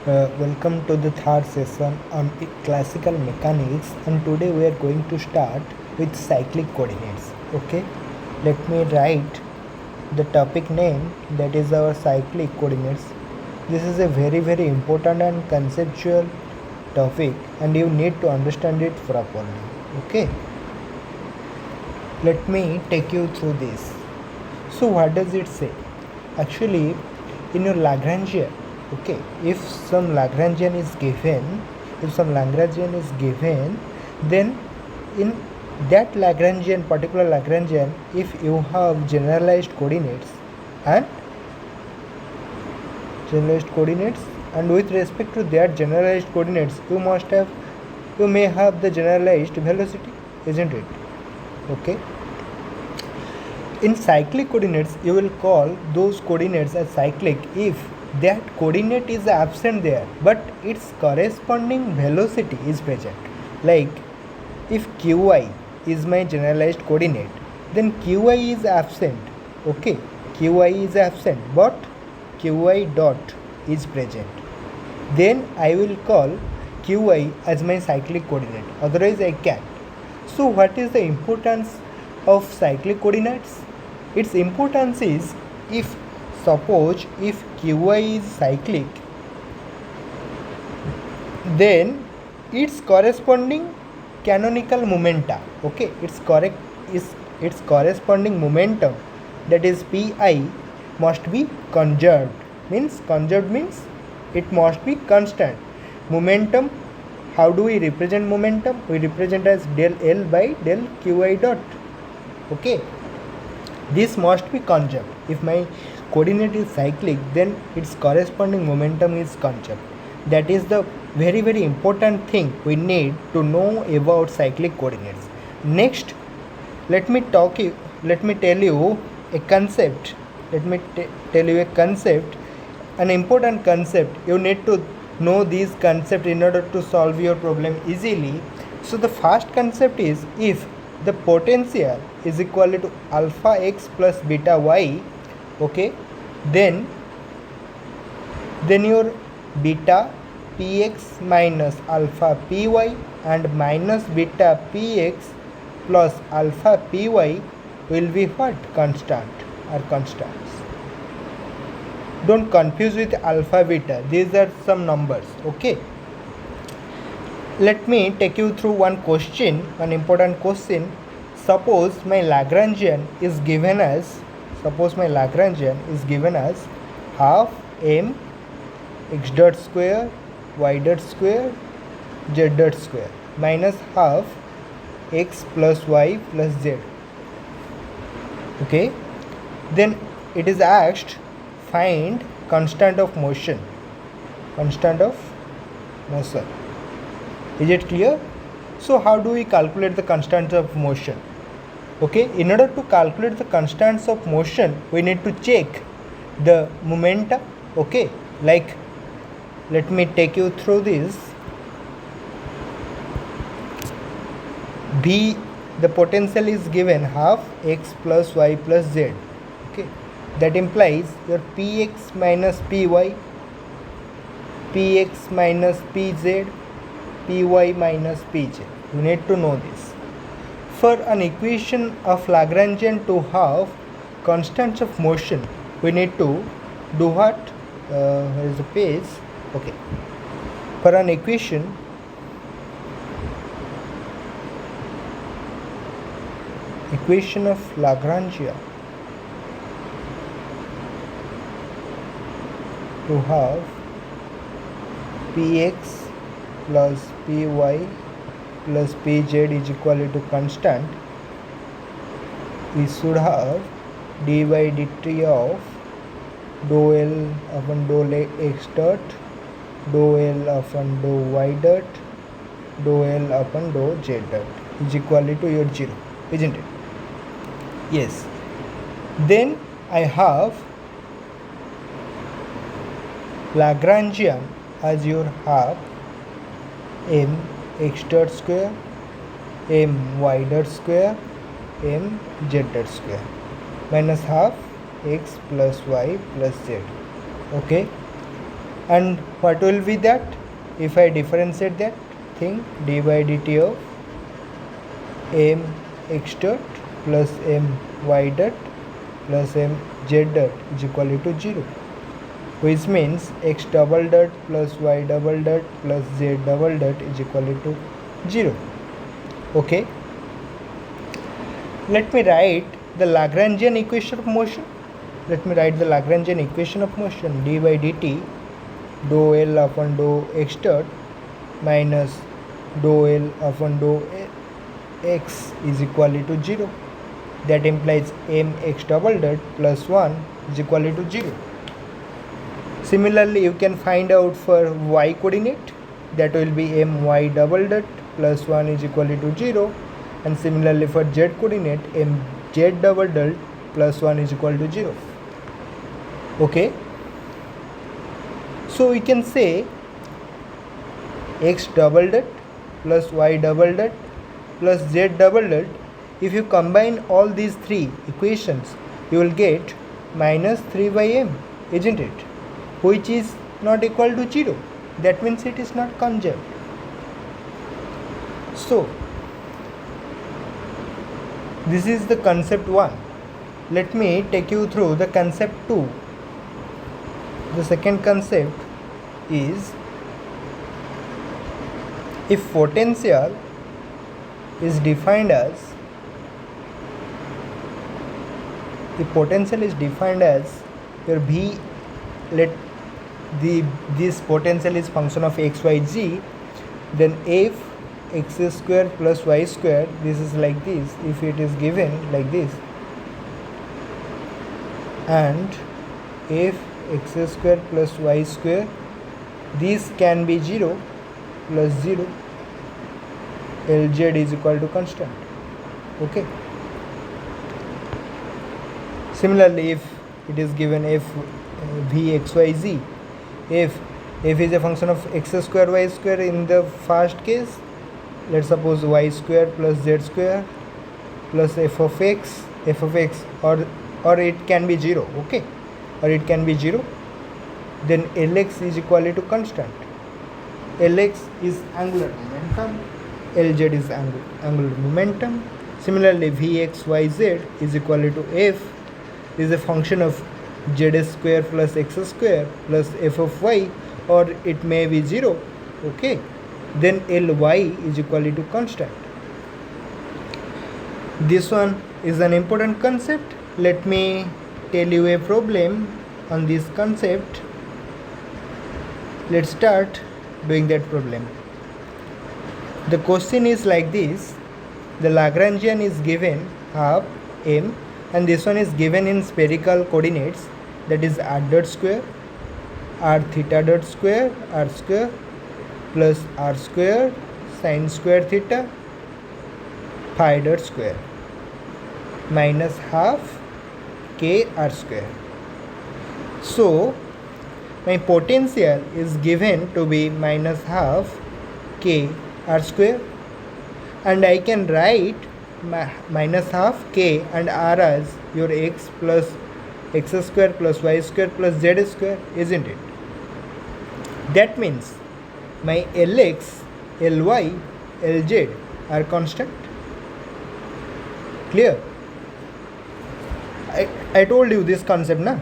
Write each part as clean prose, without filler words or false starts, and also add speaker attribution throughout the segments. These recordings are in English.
Speaker 1: Welcome to the third session on classical mechanics, and today we are going to start with cyclic coordinates. Okay, let me write the topic name, that is our cyclic coordinates. This is a very important and conceptual topic, and you need to understand it properly. Okay, let me take you through this. So what does it say? Actually, in your Lagrangian, okay, if some Lagrangian is given, then in that particular Lagrangian, if you have generalized coordinates and with respect to that generalized coordinates, you may have the generalized velocity, isn't it? Okay. In cyclic coordinates, you will call those coordinates as cyclic if that coordinate is absent there, but its corresponding velocity is present. Like if qi is my generalized coordinate, then qi is absent. Okay, qi is absent, but qi dot is present. Then I will call qi as my cyclic coordinate. Otherwise, I can't. So, what is the importance of cyclic coordinates? Its importance is, suppose if qi is cyclic, then its corresponding canonical momenta, okay, its corresponding momentum, that is pi, must be conserved. Conserved means it must be constant. Momentum, how do we represent momentum? We represent as del L by del qi dot. Okay, this must be conserved. If my coordinate is cyclic, then its corresponding momentum is conserved. That is the very important thing we need to know about cyclic coordinates. Next, let me tell you a concept. An important concept. You need to know this concept in order to solve your problem easily. So the first concept is, if the potential is equal to alpha x plus beta y, okay, then your beta px minus alpha py and minus beta px plus alpha py will be what? Constant or constants. Don't confuse with alpha beta, these are some numbers. Okay, let me take you through one important question. Suppose my Lagrangian is given as half m x dot square y dot square z dot square minus half x plus y plus z. Okay, then it is asked, find constant of motion. Is it clear? So how do we calculate the constants of motion? Okay, in order to calculate the constants of motion, we need to check the momenta. Okay, like let me take you through this. V, the potential is given half x plus y plus z. Okay, that implies your px minus py, px minus pz, py minus pj. You need to know this. For an equation of Lagrangian to have constants of motion, we need to do what? Where is the page? Okay. For an equation of Lagrangian to have px plus py plus pz is equal to constant, we should have dy by dt of dou L upon dou x dot, dou L upon dou y dot, dou L upon dou z dot is equal to your 0, isn't it? Yes. Then I have Lagrangian as your half m x dot square, m y dot square, m z dot square minus half x plus y plus z. Okay, And what will be that if I differentiate that thing? D by dt of m x dot plus m y dot plus m z dot is equal to 0, which means x double dot plus y double dot plus z double dot is equal to 0. Okay, let me write the Lagrangian equation of motion. Let me write the Lagrangian equation of motion. D by dt dou L upon dou x dot minus dou L upon dou x is equal to 0. That implies mx double dot plus 1 is equal to 0. Similarly, you can find out for y coordinate, that will be my double dot plus 1 is equal to 0, and similarly for z coordinate mz double dot plus 1 is equal to 0. Okay, so we can say x double dot plus y double dot plus z double dot. If you combine all these three equations, you will get minus 3 by m, isn't it? Which is not equal to 0. That means it is not conjugate. So this is the concept 1. Let me take you through the concept 2. The second concept is, if potential is defined as your v, let this potential is function of x, y, z, then f x square plus y square, this is like this, if it is given like this, and f x square plus y square, this can be 0 plus 0, Lz is equal to constant. Okay, similarly if it is given f v x y z, if f is a function of x square y square, in the first case let's suppose y square plus z square plus f of x, or it can be 0. Okay, or it can be 0, then Lx is equal to constant. Lx is angular momentum, Lz is angular momentum. Similarly Vx yz is equal to f is a function of z square plus x square plus f of y, or it may be 0. Okay, then Ly is equal to constant. This one is an important concept. Let me tell you a problem on this concept. Let's start doing that problem. The question is like this: the Lagrangian is given half m, and this one is given in spherical coordinates, that is r dot square, r theta dot square, r square plus r square sine square theta phi dot square minus half k r square. So my potential is given to be minus half k r square, and I can write minus half k and r as your x plus x square plus y square plus z square, isn't it? That means my Lx, Ly, Lz are constant. Clear? I told you this concept, na?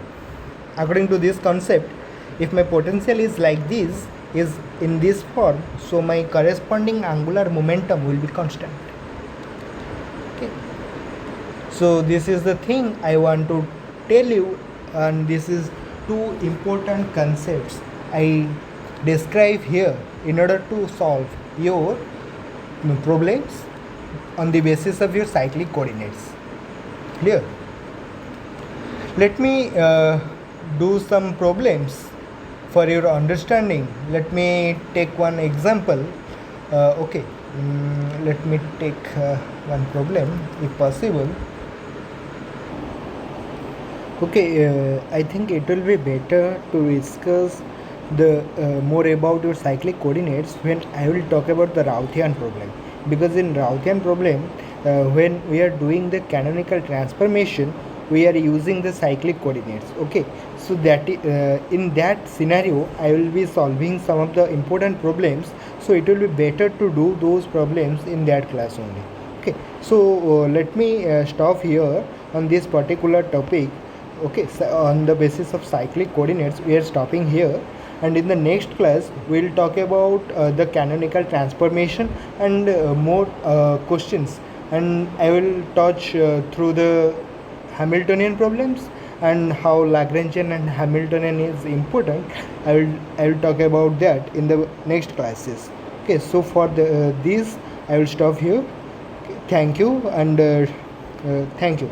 Speaker 1: According to this concept, if my potential is like this, is in this form, so my corresponding angular momentum will be constant. Okay, so this is the thing I want to tell you, and this is two important concepts I describe here in order to solve your problems on the basis of your cyclic coordinates. Clear? Let me do some problems for your understanding. Let me take one example. Okay, let me take one problem if possible. Okay, I think it will be better to discuss the more about your cyclic coordinates when I will talk about the Rauthian problem, because in Rauthian problem when we are doing the canonical transformation, we are using the cyclic coordinates. Okay, So that in that scenario I will be solving some of the important problems, so it will be better to do those problems in that class only. Okay, so let me stop here on this particular topic. Okay, so on the basis of cyclic coordinates we are stopping here, and in the next class we will talk about the canonical transformation and more questions, and I will touch through the Hamiltonian problems and how Lagrangian and Hamiltonian is important. I will talk about that in the next classes. Okay, so for the this I will stop here. Okay, thank you, and thank you.